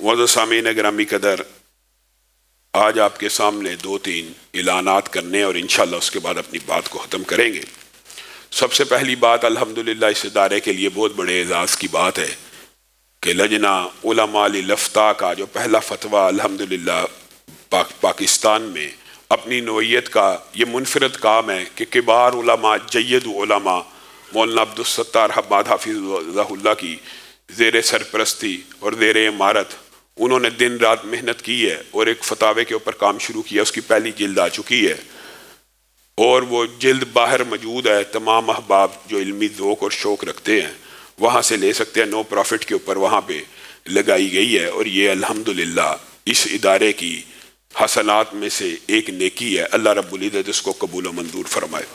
मुअज़्ज़ज़ सामीन गिरामी कदर, आज आपके सामने 2-3 ऐलानात करने और इंशाअल्लाह उसके बाद अपनी बात को ख़त्म करेंगे। सबसे पहली बात, अल्हम्दुलिल्लाह इस इदारे के लिए बहुत बड़े एजाज़ की बात है कि लजना उलमा लिल-इफ्ता का जो पहला फतवा अल्हम्दुलिल्लाह पाकिस्तान में अपनी नौइयत का ये मुनफरद काम है कि किबार उलमा जय्यद उलमा मौलाना अब्दुल सत्तार हब्बाद हाफिज़हुल्लाह की ज़ेर सरपरस्ती और ज़ेर इमारत उन्होंने दिन रात मेहनत की है और एक फतावे के ऊपर काम शुरू किया। उसकी पहली जिल्द आ चुकी है और वो जिल्द बाहर मौजूद है। तमाम अहबाब जो इल्मी ज़ौक़ और शौक़ रखते हैं वहाँ से ले सकते हैं। नो प्रॉफिट के ऊपर वहाँ पे लगाई गई है और ये अल्हम्दुलिल्लाह इस इदारे की हसनात में से एक नेकी है। अल्लाह रब्बुल इज़्ज़त इसको कबूल व मंजूर फरमाए।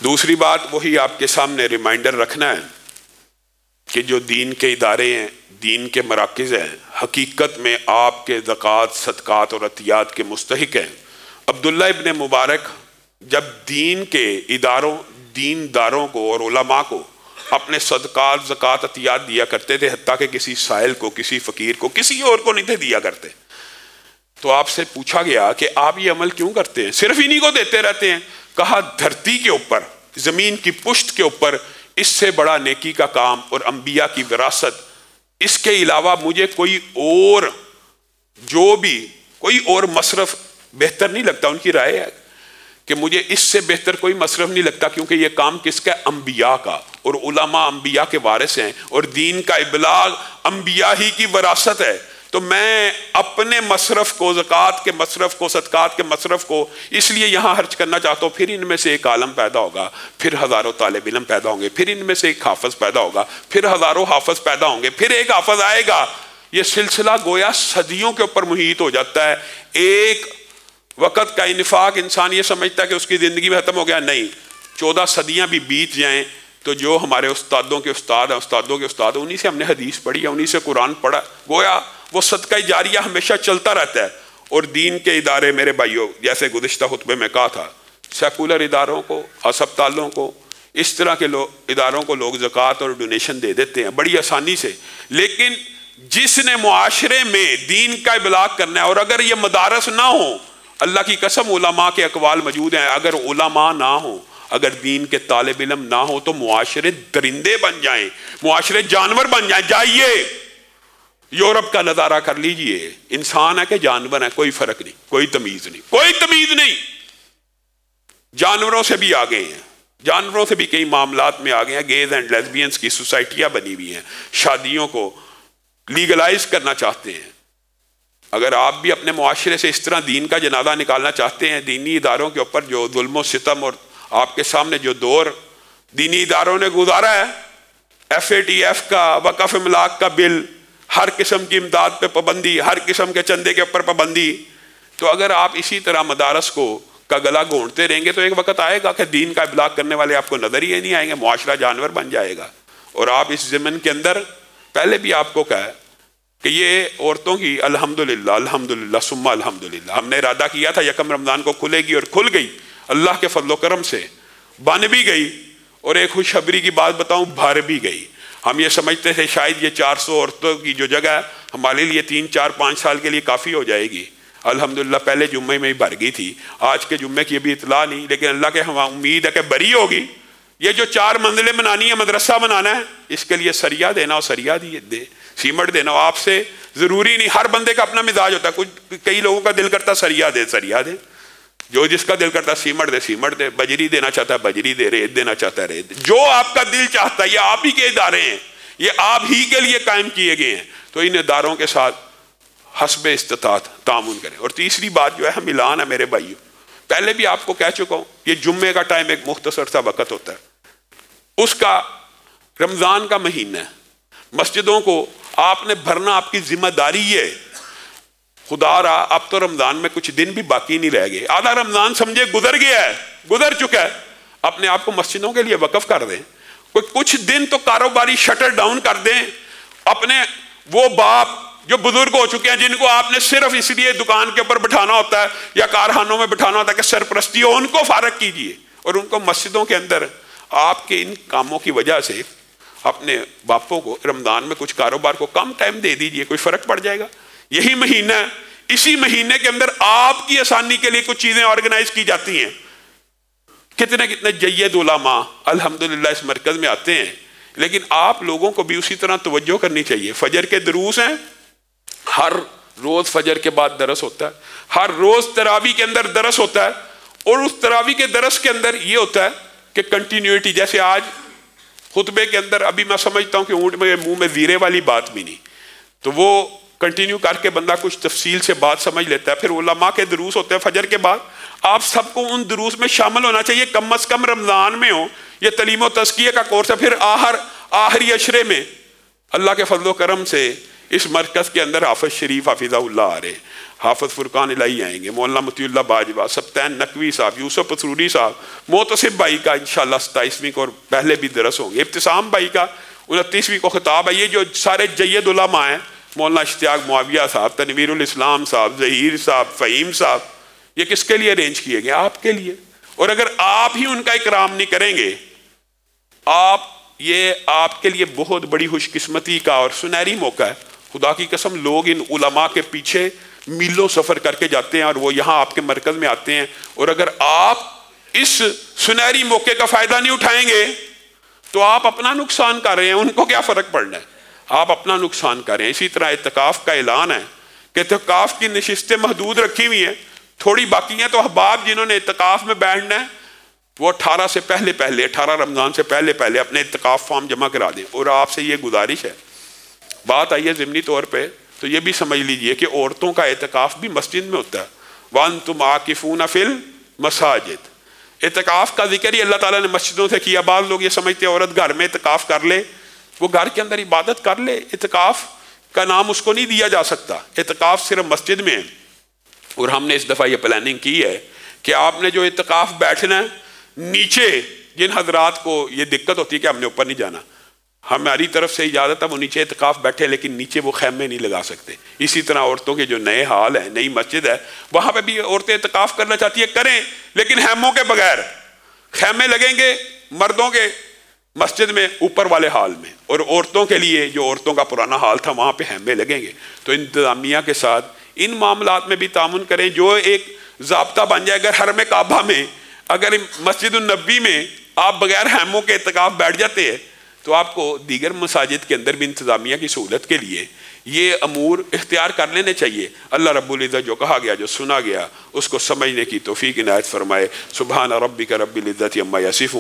दूसरी बात, वही आपके सामने रिमाइंडर रखना है कि जो दीन के इदारे हैं, दीन के मराकिज़ हैं, हकीकत में आपके ज़कात, सदक़ात और अतियात के मुस्तहिक हैं। अब्दुल्ला इब्न मुबारक जब दीन के इदारों, दीनदारों को और उलमा को अपने सदक़ात, ज़कात, अतियात दिया करते थे, हत्ता कि किसी साइल को, किसी फ़कीर को, किसी और को नहीं थे दिया करते। तो आपसे पूछा गया कि आप ये अमल क्यों करते हैं, सिर्फ इन्हीं को देते रहते हैं? कहा, धरती के ऊपर, ज़मीन की पुश्त के ऊपर इससे बड़ा नेकी का काम और अंबिया की विरासत, इसके अलावा मुझे कोई और कोई और मसरफ बेहतर नहीं लगता। उनकी राय है कि मुझे इससे बेहतर कोई मसरफ नहीं लगता, क्योंकि ये काम किसका? अंबिया का, और उलमा अंबिया के वारिस हैं और दीन का इबलाग अंबिया ही की विरासत है। तो मैं अपने मसरफ को, ज़कात के मसरफ को, सदक़ात के मसरफ को इसलिए यहाँ खर्च करना चाहता हूँ। फिर इनमें से एक आलम पैदा होगा, फिर हज़ारों तालिब इल्म पैदा होंगे, फिर इनमें से एक हाफिज़ पैदा होगा, फिर हज़ारों हाफिज़ पैदा होंगे, फिर एक हाफिज़ आएगा। ये सिलसिला गोया सदियों के ऊपर मुहीत हो जाता है। एक वक़्त का इन्फाक इंसान ये समझता है कि उसकी ज़िंदगी में ख़त्म हो गया। नहीं, 14 सदियाँ भी बीत जाएँ तो जो हमारे उस्तादों के उस्ताद हैं, उस्तादों के उस्ताद, उन्हीं से हमने हदीस पढ़ी है, उन्हीं से कुरान पढ़ा, गोया वो सदका जारिया हमेशा चलता रहता है। और दीन के इदारे मेरे भाइयों, जैसे गुज़िश्ता खुतबे में कहा था, सेकुलर इदारों को, अस्पतालों को, इस तरह के इदारों को लोग ज़कात और डोनेशन दे देते हैं बड़ी आसानी से। लेकिन जिसने मुआशरे में दीन का इबलाग करना है, और अगर ये मदारस ना हो, अल्लाह की कसम उलमा के अकवाल मौजूद हैं, अगर उलमा ना हो, अगर दीन के तालिब इल्म ना हो, तो मुआशरे दरिंदे बन जाएं, मुआशरे जानवर बन जाएं। जाइए यूरोप का नज़ारा कर लीजिए, इंसान है कि जानवर है, कोई फर्क नहीं, कोई तमीज़ नहीं, कोई तमीज़ नहीं। जानवरों से भी आगे हैं, जानवरों से भी कई मामलात में आगे हैं। गेज एंड लेस्बियंस की सोसाइटियाँ बनी हुई हैं, शादियों को लीगलाइज करना चाहते हैं। अगर आप भी अपने मुआशरे से इस तरह दीन का जनाजा निकालना चाहते हैं, दीनी इदारों के ऊपर जो जुल्म और सितम और आपके सामने जो दौर दीनी इदारों ने गुजारा है, FATF का, वक़फ़ इमलाक का बिल, हर किस्म की इमदाद पे पाबंदी, हर किस्म के चंदे के ऊपर पाबंदी, तो अगर आप इसी तरह मदारस को का गला घोंटते रहेंगे तो एक वक्त आएगा कि दीन का इबलाग करने वाले आपको नजर ही नहीं आएंगे, मुआशरा जानवर बन जाएगा। और आप इस ज़मीन के अंदर, पहले भी आपको कहा कि ये औरतों की अल्हम्दुलिल्लाह अल्हम्दुलिल्लाह सुम्मा अल्हम्दुलिल्लाह, हमने इरादा किया था यकम रमज़ान को खुलेगी और खुल गई, अल्लाह के फजल करम से बन भी गई। और एक खुशखबरी की बात बताऊं, भर भी गई। हम ये समझते थे शायद ये 400 औरतों की जो जगह हमारे लिए 3, 4, 5 साल के लिए काफ़ी हो जाएगी। अल्हम्दुलिल्लाह पहले जुम्मे में ही भर गई थी, आज के जुम्मे की अभी इतला नहीं, लेकिन अल्लाह के हम उम्मीद है कि बरी होगी। ये जो 4 मंजिलें बनानी है, मदरसा बनाना है, इसके लिए सरिया देना, और सरिया दे, सीमेंट देना। आपसे ज़रूरी नहीं, हर बंदे का अपना मिजाज होता है। कुछ कई लोगों का दिल करता सरिया दे, सरिया दे, जो जिसका दिल करता सीमेंट दे, सीमेंट दे, बजरी देना चाहता है बजरी दे, रेत देना चाहता है रेत, जो आपका दिल चाहता है। ये आप ही के इदारे हैं, ये आप ही के लिए कायम किए गए हैं, तो इन इदारों के साथ हस्ब इस्तिताअत तामुन करें। और तीसरी बात जो है, हम ऐलान है मेरे भाइयों, पहले भी आपको कह चुका हूं, ये जुम्मे का टाइम एक मुख्तसर सा वक़्त होता है, उसका रमज़ान का महीना है, मस्जिदों को आपने भरना आपकी जिम्मेदारी है। खुदा रहा, अब तो रमज़ान में कुछ दिन भी बाकी नहीं रह गए, आधा रमज़ान समझे गुजर गया है, गुजर चुका है। अपने आप को मस्जिदों के लिए वक़फ़ कर दें, कोई कुछ दिन तो कारोबारी शटर डाउन कर दें। अपने वो बाप जो बुजुर्ग हो चुके हैं, जिनको आपने सिर्फ इसलिए दुकान के ऊपर बिठाना होता है या कारखानों में बिठाना होता है कि सरपरस्ती हो, उनको फारग कीजिए और उनको मस्जिदों के अंदर आपके इन कामों की वजह से अपने बापों को रमज़ान में कुछ कारोबार को कम टाइम दे दीजिए, कोई फ़र्क पड़ जाएगा। यही महीना है, इसी महीने के अंदर आपकी आसानी के लिए कुछ चीज़ें ऑर्गेनाइज की जाती हैं। कितने कितने जय्यद उलमा अल्हम्दुलिल्लाह इस मरकज़ में आते हैं, लेकिन आप लोगों को भी उसी तरह तवज्जो करनी चाहिए। फजर के दुरूस हैं, हर रोज़ फजर के बाद दरस होता है, हर रोज़ तरावी के अंदर दरस होता है, और उस तरावी के दरस के अंदर ये होता है कि कंटिन्यूटी, जैसे आज खुतबे के अंदर अभी मैं समझता हूँ कि ऊँट में मुंह में ज़ीरे वाली बात भी नहीं, तो वो कंटिन्यू करके बंदा कुछ तफसील से बात समझ लेता है। फिर उलमा के दुरूस होते हैं फजर के बाद, आप सबको उन दुरूस में शामिल होना चाहिए, कम अज़ कम रमज़ान में हो। ये तलीम व तज़किया का कोर्स है। फिर आखिरी अशरे में अल्लाह के फजल करम से इस मरकज़ के अंदर हाफ़िज़ शरीफ हाफिज़हुल्लाह आ रहे, हाफ़िज़ फुरकान इलाही आएंगे, मौलाना मतीउल्लाह बाजवा, सब्तैन नकवी साहब, यूसुफ पसरूरी साहब, मोतसिब भाई का इंशाअल्लाह 27वीं को और पहले भी दरस होंगे, इब्तिसाम भाई का 29वीं को खिताब है। ये जो सारे जय्यद उलमा हैं, मौलाना इश्तियाक मुआविया साहब, तनवीरुल इस्लाम साहब, ज़हीर साहब, फ़हीम साहब, ये किसके लिए अरेंज किए गए? आपके लिए। और अगर आप ही उनका इकराम नहीं करेंगे, ये आपके लिए बहुत बड़ी खुशकिस्मती का और सुनहरी मौका है। खुदा की कसम, लोग इन उलमा के पीछे मीलों सफ़र करके जाते हैं और वो यहाँ आपके मरकज़ में आते हैं, और अगर आप इस सुनहरी मौके का फ़ायदा नहीं उठाएंगे तो आप अपना नुकसान कर रहे हैं। उनको क्या फ़र्क पड़ना है, आप अपना नुकसान कर रहे हैं। इसी तरह इत्तिकाफ़ का ऐलान है कि इत्तिकाफ़ की नशिस्तें महदूद रखी हुई हैं, थोड़ी बाकी हैं। तो अहबाब जिन्होंने इत्तिकाफ़ में बैठना है वो 18 से पहले 18 रमज़ान से पहले अपने इत्तिकाफ़ फॉर्म जमा करा दें। और आपसे ये गुजारिश है, बात आई है ज़िमनी तौर पे, तो ये भी समझ लीजिए कि औरतों का इत्तिकाफ़ भी मस्जिद में होता है। वअंतुम आकिफून फिल मसाजिद, इत्तिकाफ़ का जिक्र ही अल्लाह ताला ने मस्जिदों से किया। बाद लोग ये समझते हैं औरत घर में इत्तिकाफ़ कर ले, वो घर के अंदर इबादत कर ले, इत्तिकाफ़ का नाम उसको नहीं दिया जा सकता। इत्तिकाफ़ सिर्फ मस्जिद में है। और हमने इस दफ़ा ये प्लानिंग की है कि आपने जो इत्तिकाफ़ बैठना है, नीचे जिन हजरात को ये दिक्कत होती है कि हमने ऊपर नहीं जाना, हमारी तरफ से इजाज़त है वो नीचे इत्तिकाफ़ बैठे, लेकिन नीचे वो खैमे नहीं लगा सकते। इसी तरह औरतों के जो नए हाल है, नई मस्जिद है, वहाँ पे भी औरतें इत्तिकाफ़ करना चाहती है, करें, लेकिन हैमों के बगैर। खैमे लगेंगे मर्दों के मस्जिद में ऊपर वाले हाल में, और औरतों के लिए जो औरतों का पुराना हाल था वहाँ पे हैमे लगेंगे। तो इंतज़ामिया के साथ इन मामलात में भी तामुन करें, जो एक ज़ाब्ता बन जाए। अगर हरम काबा में, अगर मस्जिद नबी में आप बगैर हैमों के इत्तिकाफ़ बैठ जाते हैं, तो आपको दीगर मसाजिद के अंदर भी इंतज़ामिया की सहूलत के लिए ये अमूर इख्तियार कर लेने चाहिए। अल्लाह रब्बुल इज़्ज़त जो कहा गया, जो सुना गया, उसको समझने की तौफ़ीक़ इनायत फरमाए। सुब्हान रब्बिका रब्बिल इज़्ज़ति अम्मा यसिफ़ून।